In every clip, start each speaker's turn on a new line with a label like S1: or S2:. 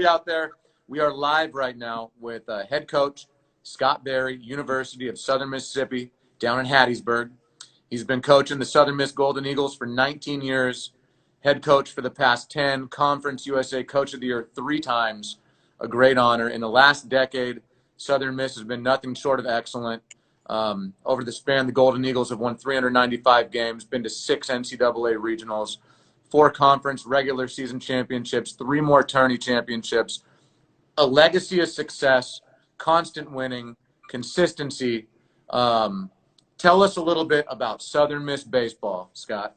S1: out there. We are live right now with head coach Scott Berry, University of Southern Mississippi, down in Hattiesburg. He's been coaching the Southern Miss Golden Eagles for 19 years, head coach for the past 10, Conference USA Coach of the Year 3 times, a great honor. In the last decade, Southern Miss has been nothing short of excellent. Over the span, the Golden Eagles have won 395 games, been to 6 NCAA regionals, 4 conference regular season championships, 3 more tourney championships, a legacy of success, constant winning, consistency. Tell us a little bit about Southern Miss baseball, Scott.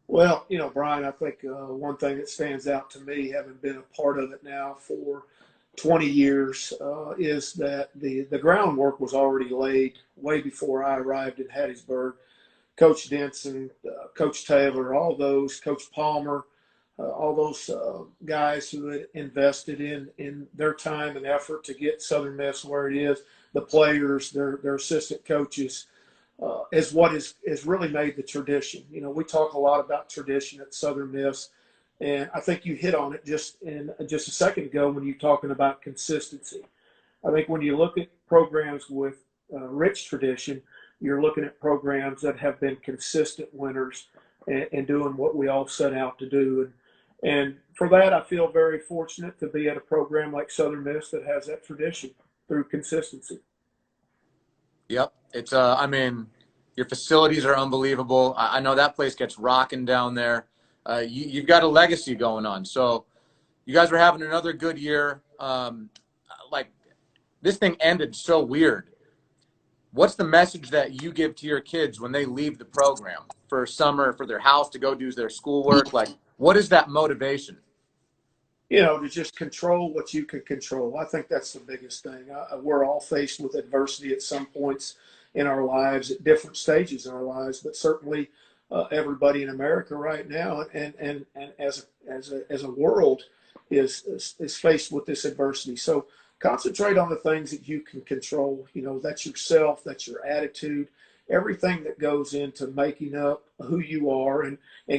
S2: Well, Brian, I think one thing that stands out to me, having been a part of it now for 20 years, is that the groundwork was already laid way before I arrived in Hattiesburg. Coach Denson, Coach Taylor, all those, Coach Palmer, all those guys who had invested in their time and effort to get Southern Miss where it is, the players, their assistant coaches, is what is really made the tradition. We talk a lot about tradition at Southern Miss, and I think you hit on it just a second ago when you're talking about consistency. I think when you look at programs with rich tradition, you're looking at programs that have been consistent winners and doing what we all set out to do. And for that, I feel very fortunate to be at a program like Southern Miss that has that tradition through consistency.
S1: Yep. It's, your facilities are unbelievable. I know that place gets rocking down there. You've got a legacy going on. So you guys were having another good year. This thing ended so weird. What's the message that you give to your kids when they leave the program for summer, for their house to go do their schoolwork? What is that motivation?
S2: To just control what you can control. I think that's the biggest thing. We're all faced with adversity at some points in our lives, at different stages in our lives, but certainly everybody in America right now and as a world is faced with this adversity. So concentrate on the things that you can control. That's yourself, that's your attitude, everything that goes into making up who you are and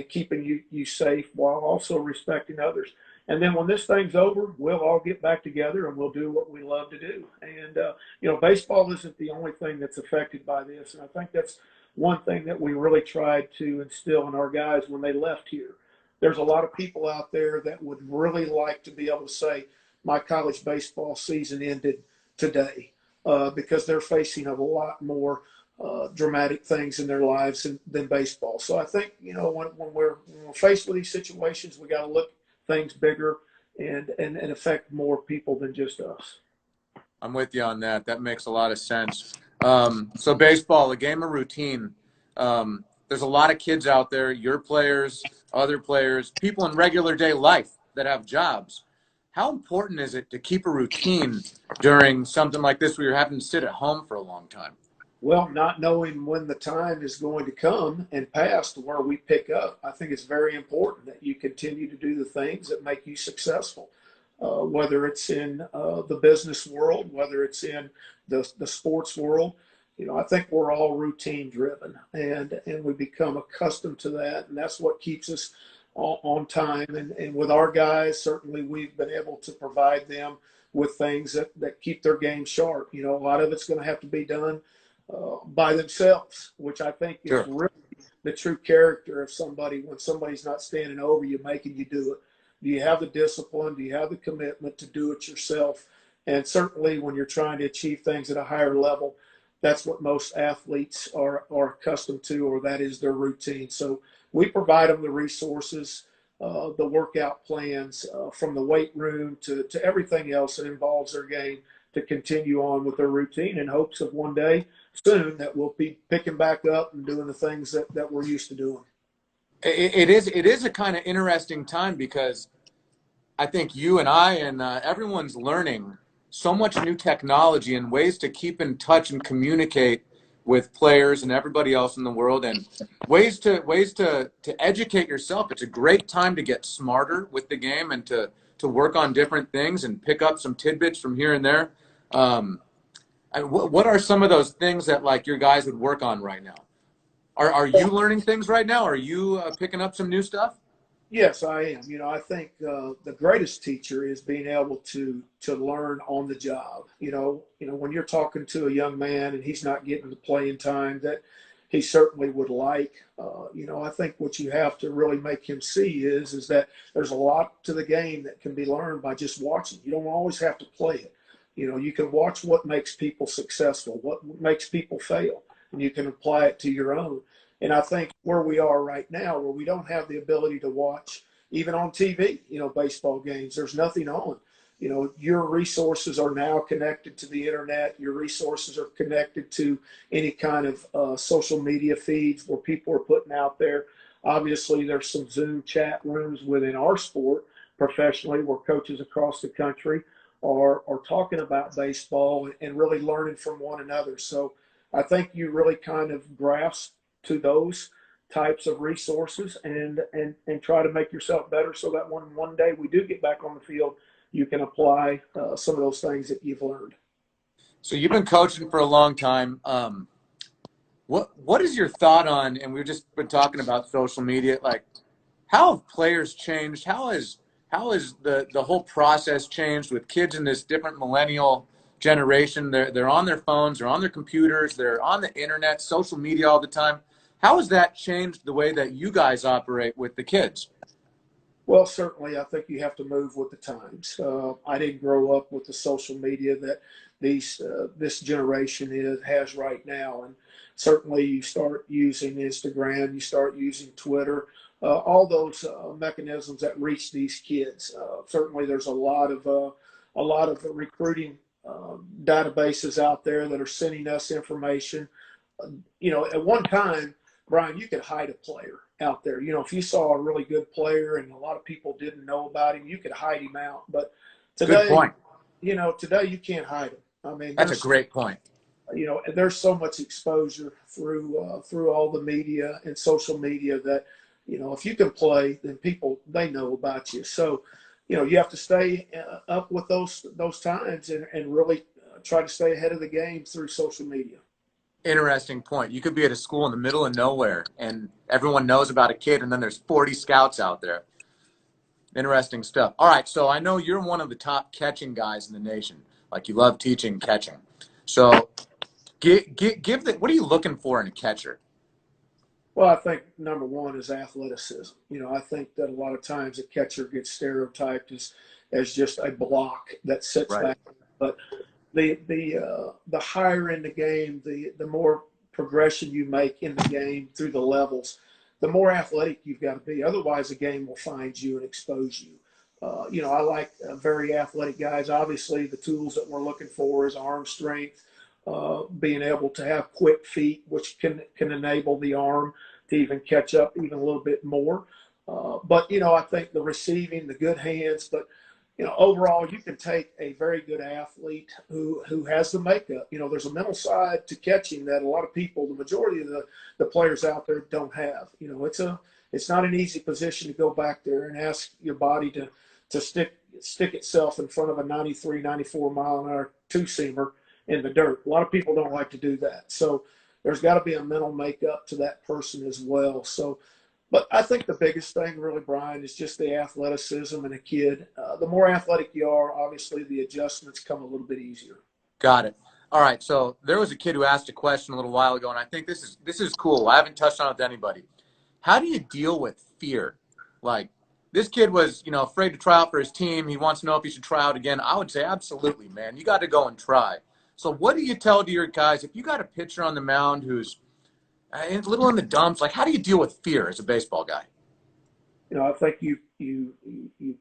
S2: keeping you safe while also respecting others. And then when this thing's over, we'll all get back together and we'll do what we love to do. And, baseball isn't the only thing that's affected by this. And I think that's one thing that we really tried to instill in our guys when they left here. There's a lot of people out there that would really like to be able to say, my college baseball season ended today, because they're facing a lot more dramatic things in their lives than baseball. So I think, when we're faced with these situations, we got to look things bigger and affect more people than just us.
S1: I'm with you on that. That makes a lot of sense. So baseball, a game of routine. There's a lot of kids out there, your players, other players, people in regular day life that have jobs. How important is it to keep a routine during something like this where you're having to sit at home for a long time?
S2: Well, not knowing when the time is going to come and pass to where we pick up, I think it's very important that you continue to do the things that make you successful, whether it's in the business world, whether it's in the sports world. I think we're all routine driven and we become accustomed to that. And that's what keeps us on time. And with our guys, certainly we've been able to provide them with things that keep their game sharp. A lot of it's going to have to be done by themselves, which I think is really the true character of somebody. When somebody's not standing over you, making you do it. Do you have the discipline? Do you have the commitment to do it yourself? And certainly when you're trying to achieve things at a higher level, that's what most athletes are accustomed to, or that is their routine. So we provide them the resources, the workout plans, from the weight room to everything else that involves their game to continue on with their routine in hopes of one day soon that we'll be picking back up and doing the things that we're used to doing.
S1: It is a kind of interesting time because I think you and I and everyone's learning so much new technology and ways to keep in touch and communicate with players and everybody else in the world, and ways to educate yourself. It's a great time to get smarter with the game and to work on different things and pick up some tidbits from here and there. What are some of those things that your guys would work on right now? Are you learning things right now? Are you picking up some new stuff?
S2: Yes, I am. I think the greatest teacher is being able to learn on the job. When you're talking to a young man and he's not getting the playing time that he certainly would like, I think what you have to really make him see is that there's a lot to the game that can be learned by just watching. You don't always have to play it. You can watch what makes people successful, what makes people fail, and you can apply it to your own. And I think where we are right now, where we don't have the ability to watch, even on TV, baseball games, there's nothing on. Your resources are now connected to the internet. Your resources are connected to any kind of social media feeds where people are putting out there. Obviously, there's some Zoom chat rooms within our sport professionally where coaches across the country are talking about baseball and really learning from one another. So I think you really kind of grasp to those types of resources and try to make yourself better so that when one day we do get back on the field, you can apply some of those things that you've learned.
S1: So you've been coaching for a long time. What is your thought on? And we've just been talking about social media. Like, how have players changed? How has the whole process changed with kids in this different millennial generation? They're on their phones, they're on their computers, they're on the internet, social media all the time. How has that changed the way that you guys operate with the kids?
S2: Well, certainly, I think you have to move with the times. I didn't grow up with the social media that this generation has right now, and certainly you start using Instagram, you start using Twitter, all those mechanisms that reach these kids. Certainly, there's a lot of recruiting databases out there that are sending us information. At one time, Brian, you could hide a player out there. If you saw a really good player and a lot of people didn't know about him, you could hide him out. But
S1: Good
S2: today,
S1: point.
S2: today you can't hide him. I mean,
S1: That's a great point.
S2: there's so much exposure through all the media and social media that if you can play, then people they know about you. So you have to stay up with those times and really try to stay ahead of the game through social media.
S1: Interesting point. You could be at a school in the middle of nowhere and everyone knows about a kid, and then there's 40 scouts out there. Interesting stuff. All right, so I know you're one of the top catching guys in the nation. Like, you love teaching catching. So give the, what are you looking for in a catcher?
S2: Well, I think number one is athleticism. I think that a lot of times a catcher gets stereotyped as just a block that sits
S1: Right.
S2: back. But the higher in the game, the more progression you make in the game through the levels, the more athletic you've got to be. Otherwise, the game will find you and expose you. I like very athletic guys. Obviously, the tools that we're looking for is arm strength, being able to have quick feet, which can enable the arm to even catch up even a little bit more. But I think the receiving, the good hands, but overall, you can take a very good athlete who has the makeup. There's a mental side to catching that a lot of people, the majority of the players out there, don't have. It's not an easy position to go back there and ask your body to stick itself in front of a 93, 94 mile an hour two seamer in the dirt. A lot of people don't like to do that. So there's got to be a mental makeup to that person as well. So but I think the biggest thing, really, Brian, is just the athleticism in a kid. The more athletic you are, obviously, the adjustments come a little bit easier.
S1: Got it. All right, so there was a kid who asked a question a little while ago, and I think this is cool. I haven't touched on it with anybody. How do you deal with fear? Like, this kid was, afraid to try out for his team. He wants to know if he should try out again. I would say, absolutely, man. You got to go and try. So what do you tell to your guys if you got a pitcher on the mound who's a little in the dumps? Like, how do you deal with fear as a baseball guy?
S2: I think you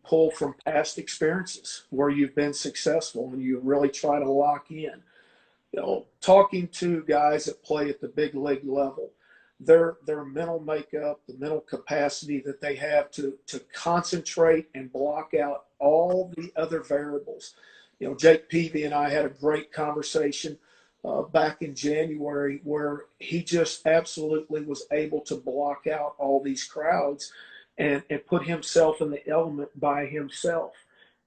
S2: pull from past experiences where you've been successful and you really try to lock in. Talking to guys that play at the big league level, their mental makeup, the mental capacity that they have to concentrate and block out all the other variables. Jake Peavy and I had a great conversation back in January where he just absolutely was able to block out all these crowds and put himself in the element by himself.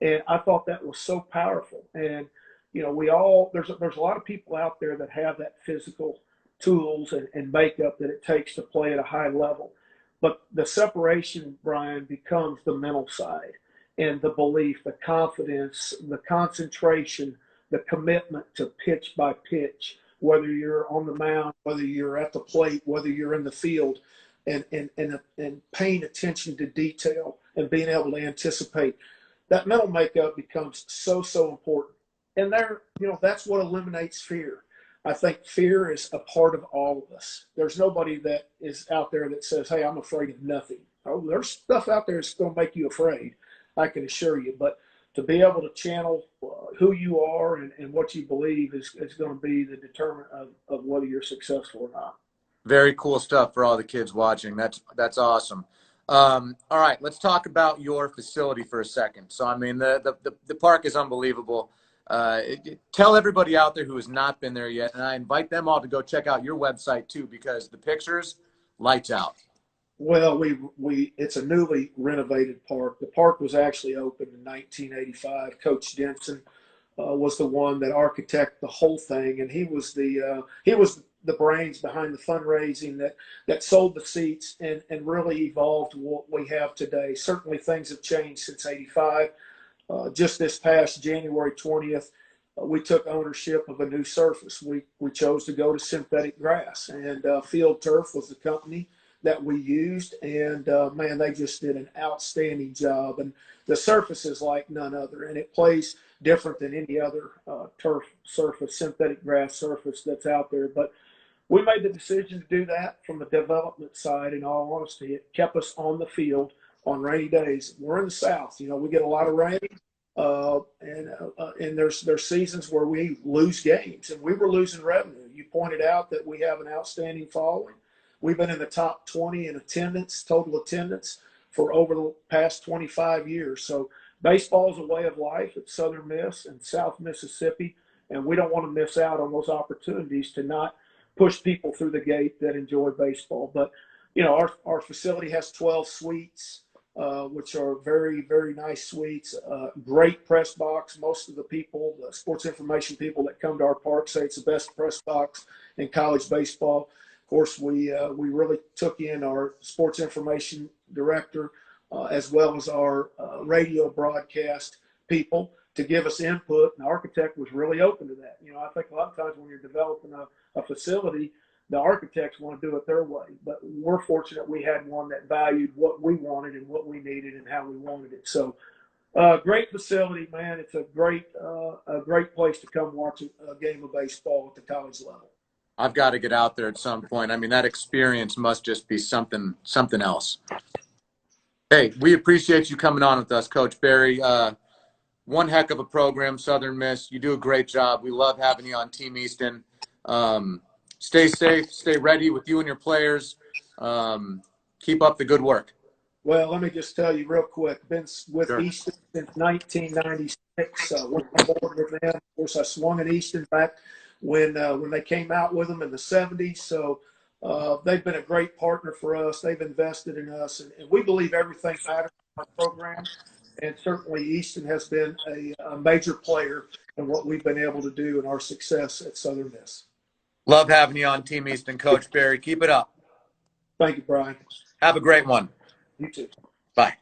S2: And I thought that was so powerful. And there's a lot of people out there that have that physical tools and makeup that it takes to play at a high level. But the separation, Brian, becomes the mental side and the belief, the confidence, the concentration, the commitment to pitch by pitch, whether you're on the mound, whether you're at the plate, whether you're in the field, and paying attention to detail and being able to anticipate. That mental makeup becomes so important. And there, that's what eliminates fear. I think fear is a part of all of us. There's nobody that is out there that says, "Hey, I'm afraid of nothing." Oh, there's stuff out there that's going to make you afraid, I can assure you. But to be able to channel who you are and what you believe is going to be the determinant of whether you're successful or not.
S1: Very cool stuff for all the kids watching. That's awesome. All right, let's talk about your facility for a second. So, I mean, the park is unbelievable. Tell everybody out there who has not been there yet, and I invite them all to go check out your website too, because the pictures, lights out.
S2: Well, it's a newly renovated park. The park was actually opened in 1985. Coach Denson was the one that architected the whole thing, and he was the brains behind the fundraising that sold the seats and really evolved what we have today. Certainly, things have changed since '85. Just this past January 20th, we took ownership of a new surface. We chose to go to synthetic grass, and Field Turf was the company that we used, and man, they just did an outstanding job. And the surface is like none other, and it plays different than any other turf surface, synthetic grass surface that's out there. But we made the decision to do that from the development side. In all honesty, it kept us on the field on rainy days. We're in the South, we get a lot of rain, and there's seasons where we lose games, and we were losing revenue. You pointed out that we have an outstanding following. We've been in the top 20 in attendance, total attendance, for over the past 25 years. So baseball is a way of life at Southern Miss and South Mississippi, and we don't want to miss out on those opportunities to not push people through the gate that enjoy baseball. But, our facility has 12 suites, which are very, very nice suites. Great press box. Most of the sports information people that come to our park say it's the best press box in college baseball. Of course, we really took in our sports information director as well as our radio broadcast people to give us input. And the architect was really open to that. I think a lot of times when you're developing a facility, the architects want to do it their way. But we're fortunate we had one that valued what we wanted and what we needed and how we wanted it. So great facility, man. It's a great place to come watch a game of baseball at the college level.
S1: I've got to get out there at some point. I mean, that experience must just be something else. Hey, we appreciate you coming on with us, Coach Berry. One heck of a program, Southern Miss. You do a great job. We love having you on Team Easton. Stay safe, stay ready with you and your players. Keep up the good work.
S2: Well, let me just tell you real quick. Been with
S1: Sure.
S2: Easton since 1996. Went on board with them. Of course, I swung at Easton back when they came out with them in the 70s. So they've been a great partner for us. They've invested in us, and we believe everything matters in our program. And certainly Easton has been a major player in what we've been able to do in our success at Southern Miss.
S1: Love having you on Team Easton, Coach Berry. Keep it up.
S2: Thank you, Brian.
S1: Have a great one.
S2: You too.
S1: Bye.